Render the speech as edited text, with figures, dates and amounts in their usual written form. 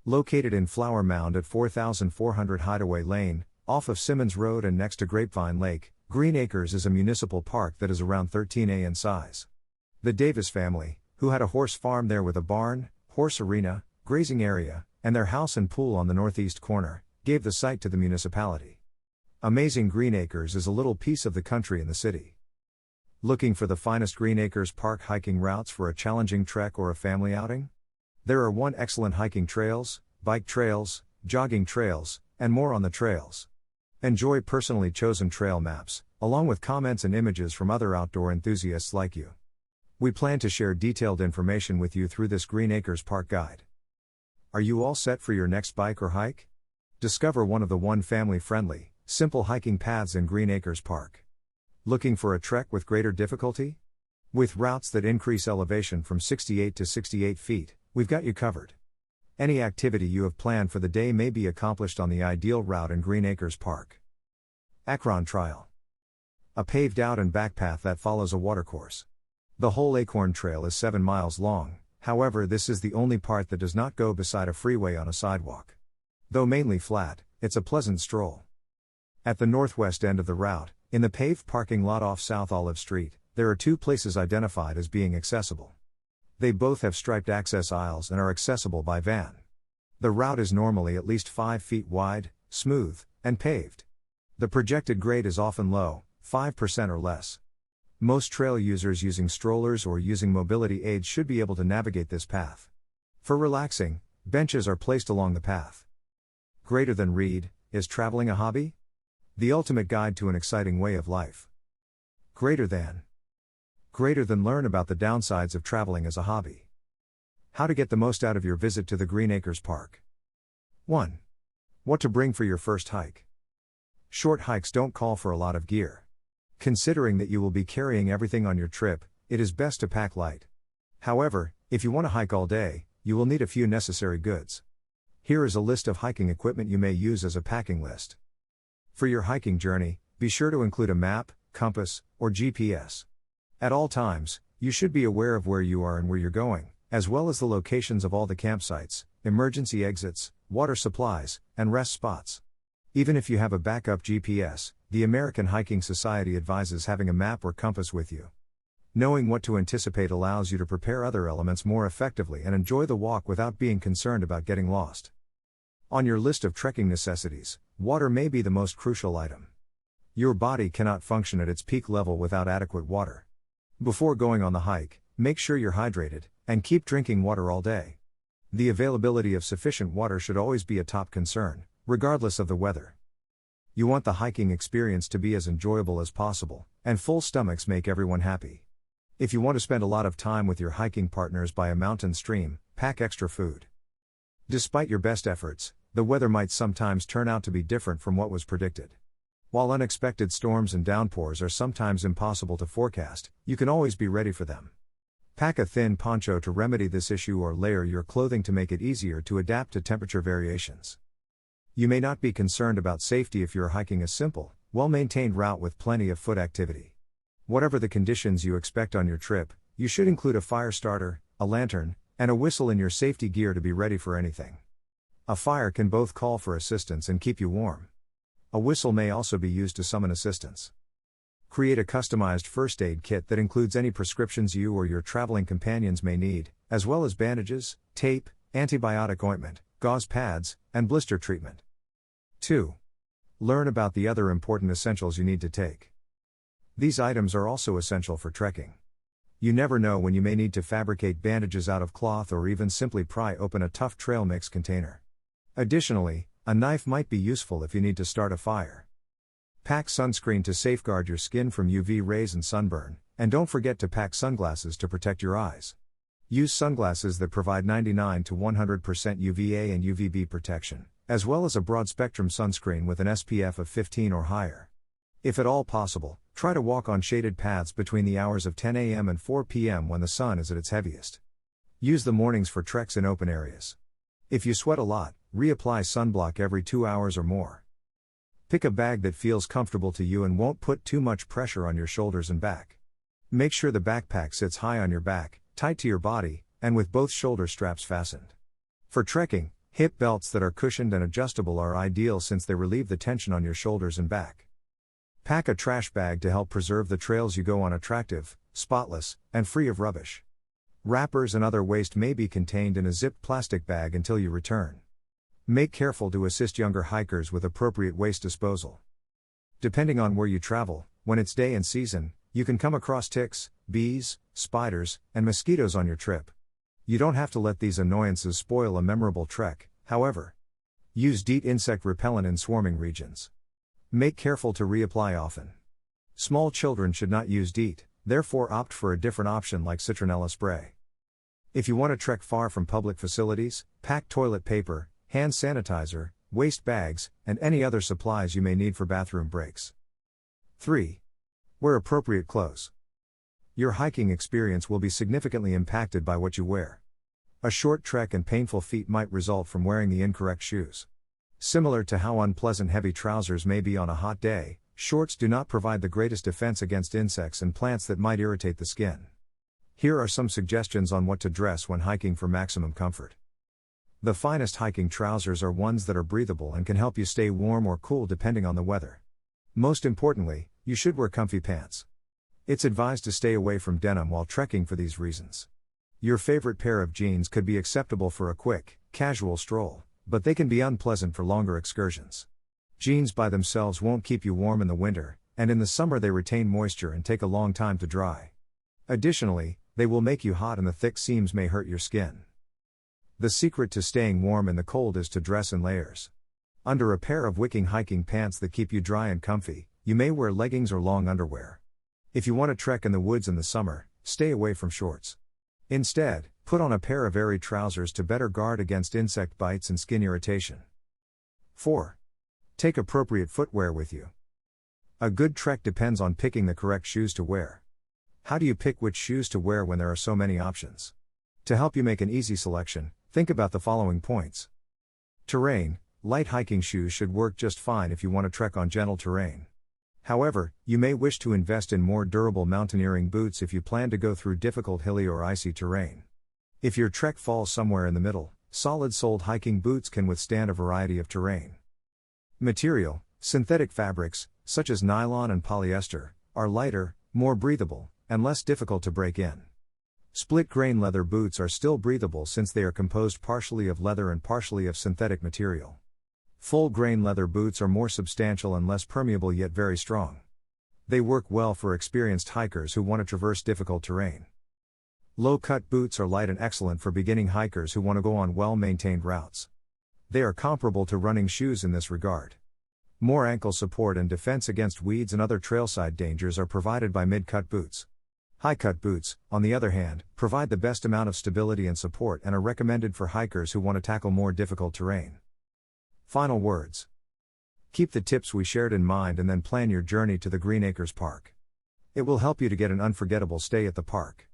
Located in Flower Mound at 4400 Hideaway Lane, off of Simmons Road and next to Grapevine Lake, Green Acres is a municipal park that is around 13 acres in size. The Davis family, who had a horse farm there with a barn, horse arena, grazing area, and their house and pool on the northeast corner, gave the site to the municipality. Amazing Green Acres is a little piece of the country in the city. Looking for the finest Green Acres Park hiking routes for a challenging trek or a family outing? There are excellent hiking trails, bike trails, jogging trails, and more on the trails. Enjoy personally chosen trail maps, along with comments and images from other outdoor enthusiasts like you. We plan to share detailed information with you through this Green Acres Park guide. Are you all set for your next bike or hike? Discover one of the family-friendly, simple hiking paths in Green Acres Park. Looking for a trek with greater difficulty? With routes that increase elevation from 68 to 68 feet, we've got you covered. Any activity you have planned for the day may be accomplished on the ideal route in Green Acres Park. Akron Trail. A paved out and back path that follows a watercourse. The whole Acorn Trail is 7 miles long, however this is the only part that does not go beside a freeway on a sidewalk. Though mainly flat, it's a pleasant stroll. At the northwest end of the route, in the paved parking lot off South Olive Street, there are 2 places identified as being accessible. They both have striped access aisles and are accessible by van. The route is normally at least 5 feet wide, smooth, and paved. The projected grade is often low, 5% or less. Most trail users using strollers or using mobility aids should be able to navigate this path. For relaxing, benches are placed along the path. Greater than read, is traveling a hobby? The ultimate guide to an exciting way of life. Greater than learn about the downsides of traveling as a hobby. How to get the most out of your visit to the Green Acres Park. 1. What to bring for your first hike. Short hikes don't call for a lot of gear. Considering that you will be carrying everything on your trip, it is best to pack light. However, if you want to hike all day, you will need a few necessary goods. Here is a list of hiking equipment you may use as a packing list. For your hiking journey, be sure to include a map, compass, or GPS. At all times, you should be aware of where you are and where you're going, as well as the locations of all the campsites, emergency exits, water supplies, and rest spots. Even if you have a backup GPS, the American Hiking Society advises having a map or compass with you. Knowing what to anticipate allows you to prepare other elements more effectively and enjoy the walk without being concerned about getting lost. On your list of trekking necessities, water may be the most crucial item. Your body cannot function at its peak level without adequate water. Before going on the hike, make sure you're hydrated, and keep drinking water all day. The availability of sufficient water should always be a top concern, regardless of the weather. You want the hiking experience to be as enjoyable as possible, and full stomachs make everyone happy. If you want to spend a lot of time with your hiking partners by a mountain stream, pack extra food. Despite your best efforts, the weather might sometimes turn out to be different from what was predicted. While unexpected storms and downpours are sometimes impossible to forecast, you can always be ready for them. Pack a thin poncho to remedy this issue or layer your clothing to make it easier to adapt to temperature variations. You may not be concerned about safety if you're hiking a simple, well-maintained route with plenty of foot activity. Whatever the conditions you expect on your trip, you should include a fire starter, a lantern, and a whistle in your safety gear to be ready for anything. A fire can both call for assistance and keep you warm. A whistle may also be used to summon assistance. Create a customized first aid kit that includes any prescriptions you or your traveling companions may need, as well as bandages, tape, antibiotic ointment, gauze pads, and blister treatment. 2. Learn about the other important essentials you need to take. These items are also essential for trekking. You never know when you may need to fabricate bandages out of cloth or even simply pry open a tough trail mix container. Additionally, a knife might be useful if you need to start a fire. Pack sunscreen to safeguard your skin from UV rays and sunburn, and don't forget to pack sunglasses to protect your eyes. Use sunglasses that provide 99 to 100% UVA and UVB protection, as well as a broad-spectrum sunscreen with an SPF of 15 or higher. If at all possible, try to walk on shaded paths between the hours of 10 a.m. and 4 p.m. when the sun is at its heaviest. Use the mornings for treks in open areas. If you sweat a lot, reapply sunblock every 2 hours or more. Pick a bag that feels comfortable to you and won't put too much pressure on your shoulders and back. Make sure the backpack sits high on your back, tight to your body, and with both shoulder straps fastened. For trekking, Hip belts that are cushioned and adjustable are ideal since they relieve the tension on your shoulders and back. Pack a trash bag to help preserve the trails you go on attractive, spotless, and free of rubbish. Wrappers and other waste may be contained in a zipped plastic bag until you return. Make careful to assist younger hikers with appropriate waste disposal. Depending on where you travel, when it's day and season, you can come across ticks, bees, spiders, and mosquitoes on your trip. You don't have to let these annoyances spoil a memorable trek, however. Use DEET insect repellent in swarming regions. Make careful to reapply often. Small children should not use DEET, therefore opt for a different option like citronella spray. If you want to trek far from public facilities, pack toilet paper, hand sanitizer, waste bags, and any other supplies you may need for bathroom breaks. 3. Wear appropriate clothes. Your hiking experience will be significantly impacted by what you wear. A short trek and painful feet might result from wearing the incorrect shoes. Similar to how unpleasant heavy trousers may be on a hot day, shorts do not provide the greatest defense against insects and plants that might irritate the skin. Here are some suggestions on what to dress when hiking for maximum comfort. The finest hiking trousers are ones that are breathable and can help you stay warm or cool depending on the weather. Most importantly, you should wear comfy pants. It's advised to stay away from denim while trekking for these reasons. Your favorite pair of jeans could be acceptable for a quick, casual stroll, but they can be unpleasant for longer excursions. Jeans by themselves won't keep you warm in the winter, and in the summer they retain moisture and take a long time to dry. Additionally, they will make you hot and the thick seams may hurt your skin. The secret to staying warm in the cold is to dress in layers. Under a pair of wicking hiking pants that keep you dry and comfy, you may wear leggings or long underwear. If you want to trek in the woods in the summer, stay away from shorts. Instead, put on a pair of airy trousers to better guard against insect bites and skin irritation. 4. Take appropriate footwear with you. A good trek depends on picking the correct shoes to wear. How do you pick which shoes to wear when there are so many options? To help you make an easy selection, think about the following points. Terrain. Light hiking shoes should work just fine if you want to trek on gentle terrain. However, you may wish to invest in more durable mountaineering boots if you plan to go through difficult hilly or icy terrain. If your trek falls somewhere in the middle, solid-soled hiking boots can withstand a variety of terrain. Material. Synthetic fabrics, such as nylon and polyester, are lighter, more breathable, and less difficult to break in. Split-grain leather boots are still breathable since they are composed partially of leather and partially of synthetic material. Full-grain leather boots are more substantial and less permeable yet very strong. They work well for experienced hikers who want to traverse difficult terrain. Low-cut boots are light and excellent for beginning hikers who want to go on well-maintained routes. They are comparable to running shoes in this regard. More ankle support and defense against weeds and other trailside dangers are provided by mid-cut boots. High-cut boots, on the other hand, provide the best amount of stability and support and are recommended for hikers who want to tackle more difficult terrain. Final words. Keep the tips we shared in mind and then plan your journey to the Green Acres Park. It will help you to get an unforgettable stay at the park.